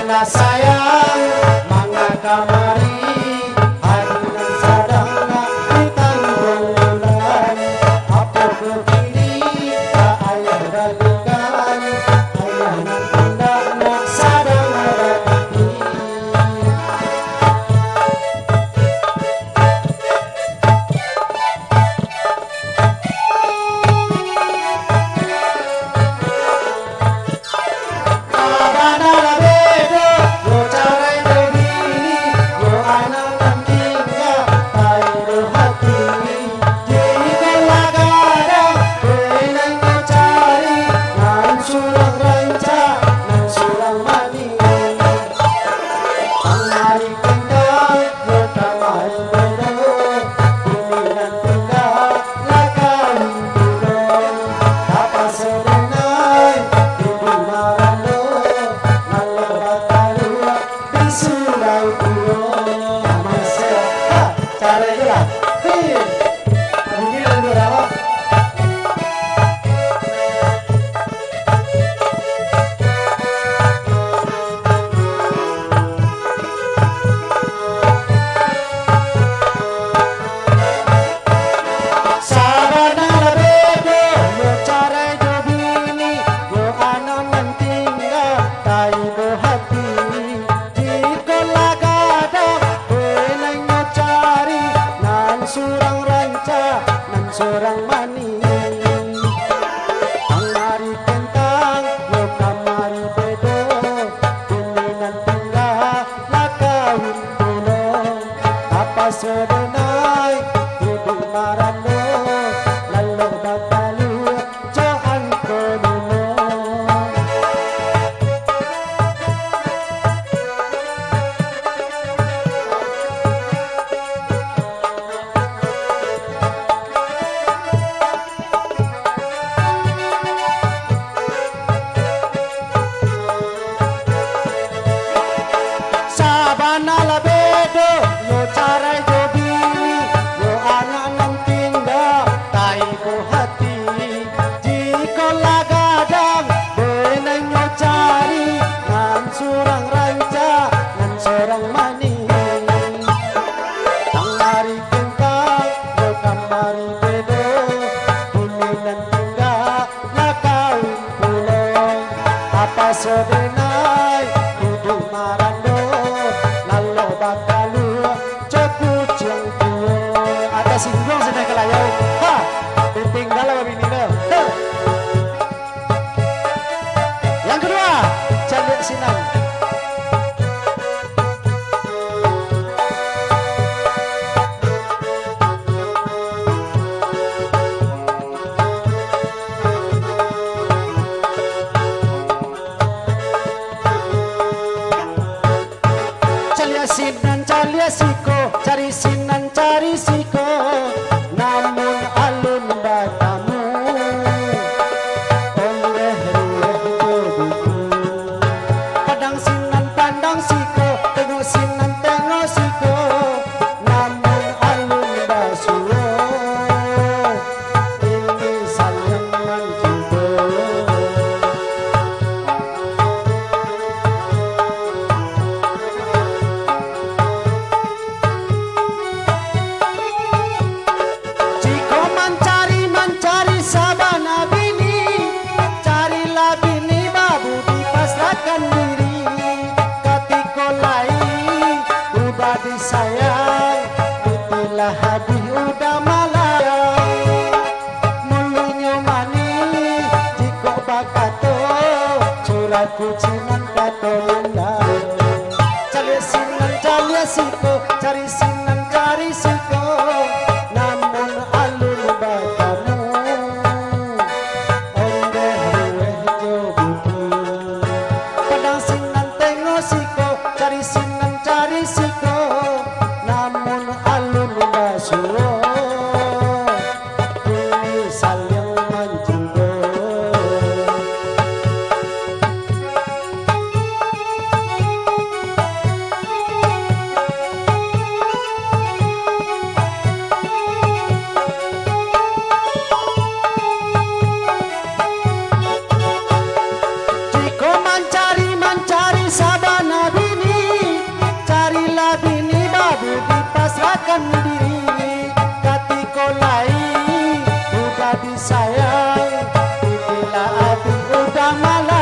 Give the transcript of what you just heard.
sayang mangga kamari hadiran sadang ditanggung bulan apa kekini tak ayah dalukan ayah nak nak sadang hati Sorang mani angari kentang yo kamari bedo pilihan tinggal lakawin dulu apa sedenai hidup marano lalu bakalu jangan konuno Sabana bedo yo carai jo bini yo anak nang tinggal tai ko hati jika lagadang benang yo cari ngan surang ranca ngan sorang mani tangari kentang yo kamari bedo bini nang tinggal lakawin pulang apa sedenai hidup marando bakalu cukup jengku ada singgung sedang kelayau ha tinggal apa bini lo yang kedua calik sinang sinan calia siko cari sinan cari siko namun alun batamu oleh ruweh jodohku padang sinan pandang siko tengok sinan tengok siko namun alun basuo ini sayang mancinto sayang itulah hadi udah malayang mulunyo mani jiko bakato curhat kucingan kato landang cari sinan cari siko cari sinan cari siko namun alun batamu ondeh ruweh jobuku padang sinan tengok siko cari sinan cari siko namun alun basuo ini saling mencinta malam